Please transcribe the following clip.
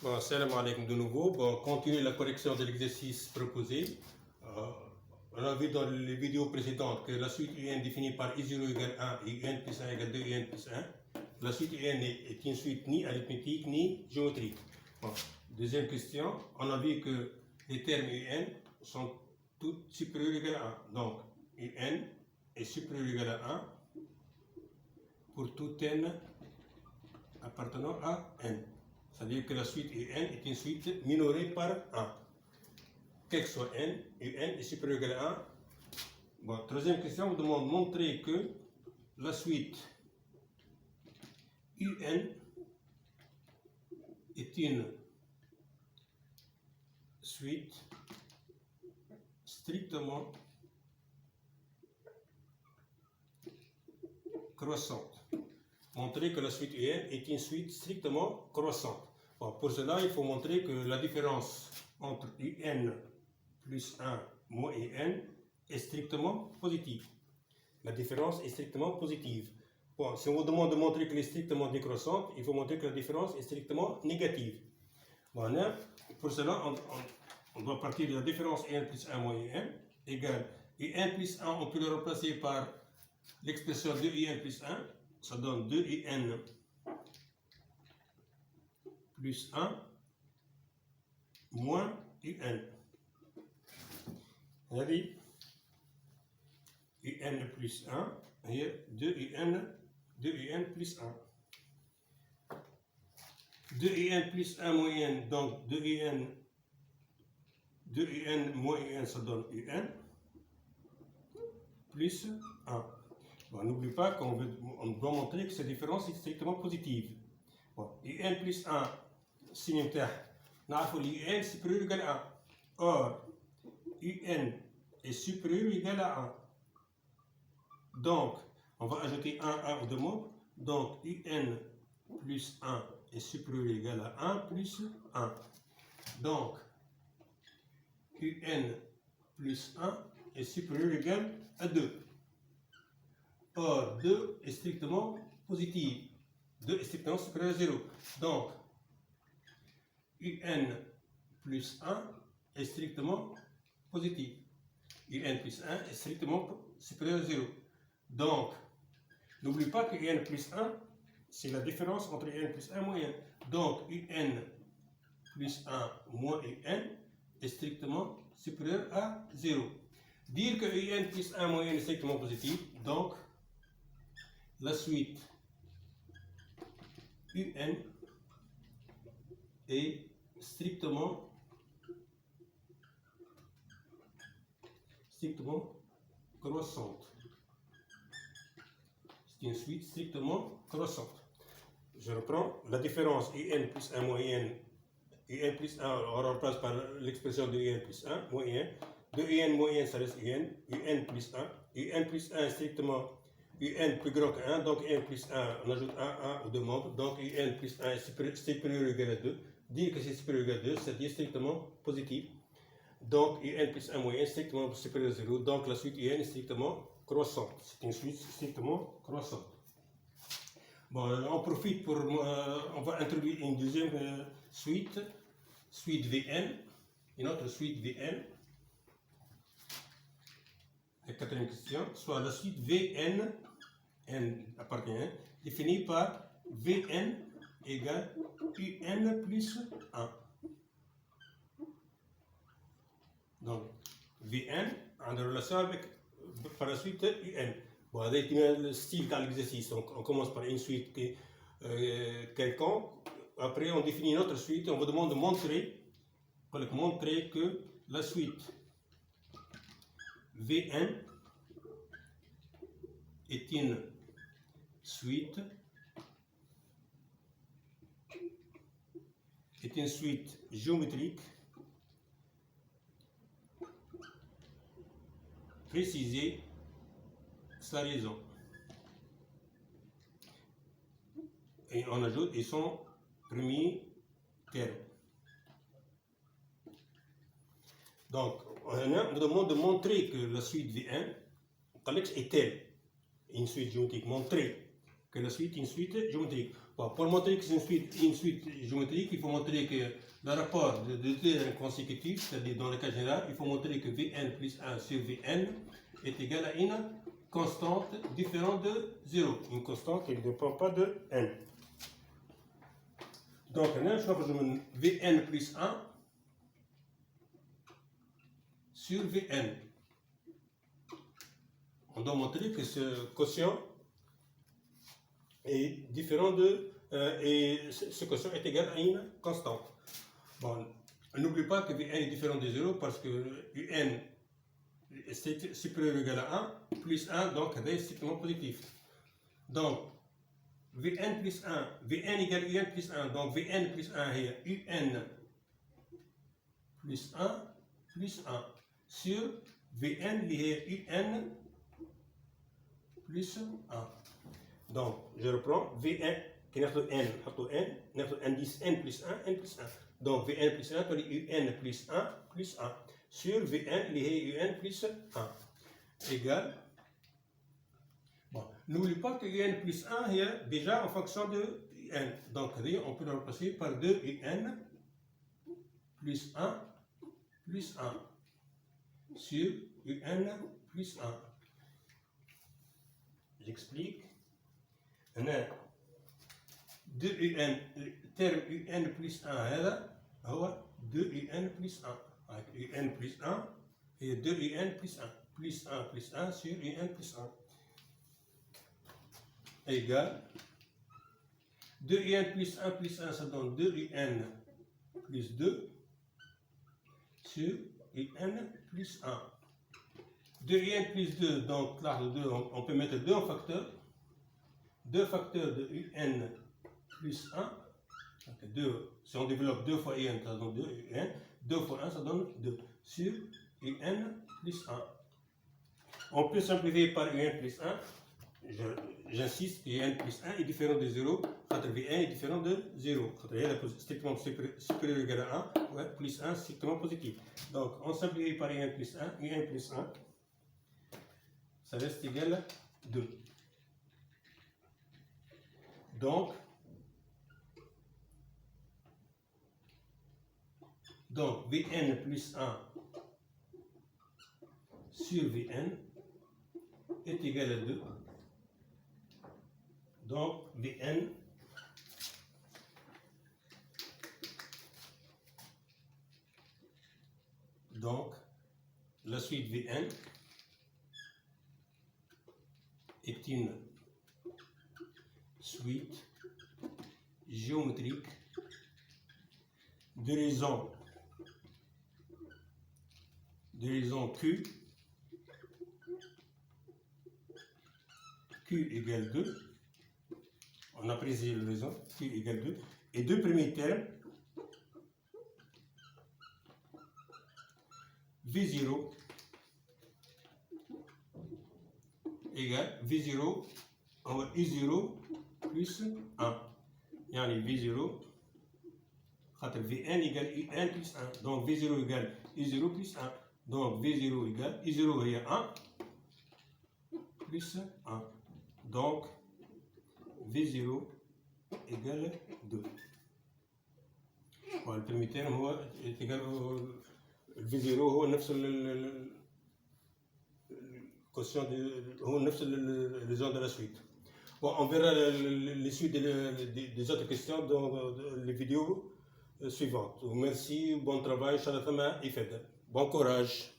Bon, salam alaikum de nouveau. Bon, continuer la correction de l'exercice proposé. On a vu dans les vidéos précédentes que la suite UN définie par I0 égale 1 et UN plus 1 égale 2 UN plus 1. La suite UN est une suite ni arithmétique ni géométrique. Bon, deuxième question, on a vu que les termes UN sont tous supérieurs ou égaux à 1. Donc, UN est supérieur ou égal à 1 pour tout n appartenant à n. C'est-à-dire que la suite UN est une suite minorée par 1. Quel que soit n, UN est supérieur ou égal à 1. Bon, troisième question, on vous demande de montrer que la suite UN est une suite strictement croissante. Montrer que la suite UN est une suite strictement croissante. Bon, pour cela, il faut montrer que la différence entre UN plus 1 moins UN est strictement positive. La différence est strictement positive. Bon, si on vous demande de montrer qu'elle est strictement décroissante, il faut montrer que la différence est strictement négative. Bon, pour cela, on doit partir de la différence UN plus 1 moins UN égale UN plus 1, on peut le remplacer par l'expression 2UN plus 1, ça donne 2UN plus 1 moins UN. Regardez, UN plus 1, et 2UN plus 1. 2UN plus 1 moins UN, donc 2UN moins UN, ça donne UN plus 1. Bon, n'oublie pas qu'on doit montrer que cette différence est strictement positive. Bon, UN plus 1, signe تحت نعرف UN supérieur ou égal à 1. Or, UN est supérieur ou égal à 1. Donc, on va ajouter 1 aux deux mots. Donc, UN plus 1 est supérieur ou égal à 1 plus 1. Donc, UN plus 1 est supérieur ou égal à 2. Or, 2 est strictement positif. 2 est strictement supérieur à 0. Donc, UN plus 1 est strictement positif. UN plus 1 est strictement supérieur à 0. Donc, n'oublie pas que UN plus 1, c'est la différence entre UN plus 1 moins UN. Donc, UN plus 1 moins UN est strictement supérieur à 0. Dire que UN plus 1 moins UN est strictement positif, donc, la suite UN est strictement croissante. C'est une suite strictement croissante. Je reprends la différence UN plus 1 moins UN plus 1, on remplace par l'expression de UN plus 1 moins UN. De UN moins UN, ça reste UN plus 1. UN plus 1 est strictement UN plus grand que 1, donc UN plus 1, on ajoute 1 aux deux membres, donc UN plus 1 est supérieur ou égal à 2. Dire que c'est supérieur ou égal à 2, c'est strictement positif. Donc UN plus 1 moins UN est strictement supérieur à 0, donc la suite UN est strictement croissante. C'est une suite strictement croissante. Bon, on profite pour, on va introduire une deuxième suite VN, une autre suite VN. La quatrième question, soit la suite VN, N appartient, définie par VN égale UN plus 1. Donc, VN en relation avec, par la suite, UN. Bon, avec le style dans l'exercice, on commence par une suite quelconque, après on définit une autre suite, on vous demande de montrer que la suite VN est une suite géométrique préciser sa raison. Et on ajoute et son premier terme. Donc, on nous demande de montrer que la suite V1 est telle, une suite géométrique. Montrer que la suite est une suite géométrique. Bon, pour montrer que c'est une suite géométrique, il faut montrer que le rapport de deux termes consécutifs, c'est-à-dire dans le cas général, il faut montrer que Vn plus 1 sur Vn est égal à une constante différente de 0. Une constante qui ne dépend pas de n. Donc, je vais Vn plus 1 sur Vn. On doit montrer que ce quotient est différent de... et ce quotient est égal à une constante. Bon, n'oublie pas que Vn est différent de 0 parce que Un est supérieur ou égal à 1, plus 1, donc c'est strictement positif. Donc, Vn plus 1, Vn égale Un plus 1, donc Vn plus 1 est Un plus 1 plus 1 sur Vn est Un plus 1. Donc, je reprends Vn qui est n, indice n plus 1, n plus 1. Donc, Vn plus 1, Un plus 1 plus 1 sur Vn lié Un plus 1 égale. Bon, n'oublie pas que Un plus 1 est déjà en fonction de Un. Donc, on peut le remplacer par 2 Un plus 1 plus 1 sur Un plus 1. J'explique. 2 Un, terme Un plus 1 هذا هو 2 Un plus 1. Avec Un plus 1 et 2 Un plus 1. Plus 1 plus 1 sur Un plus 1. Égale 2 Un plus 1 plus 1, ça donne 2 Un plus 2 sur Un plus 1. 2 Un plus 2, donc là, on peut mettre 2 en facteur. 2 facteurs de Un plus 1. Donc 2, si on développe 2 fois Un, ça donne 2 Un. 2 fois 1, ça donne 2 sur Un plus 1. On peut simplifier par Un plus 1. J'insiste que Un plus 1 est différent de 0. Vn est différent de 0. Strictement supérieur ou égal à 1. Ouais, plus 1 strictement positif. Donc on simplifie par Un plus 1. Un plus 1. Ça reste égal à 2. Donc Vn plus 1 sur Vn est égal à 2. Donc Vn donc la suite Vn est une suite géométrique de raison Q égale 2. On apprécie la raison Q égale 2. Et deux premiers termes V0 égale V0 I0 plus 1. يعني V0 خاطر Vn égale I1 plus 1. Donc V0 égale I0 plus 1. Donc V0 égale I0 هي 1 plus 1. Donc V0 égale 2. Le premier terme هو égal V0 هو نفس الكوشن هو نفس les gens de la suite. Bon, on verra les suites des autres questions dans les vidéos suivantes. Merci, bon travail, bon courage.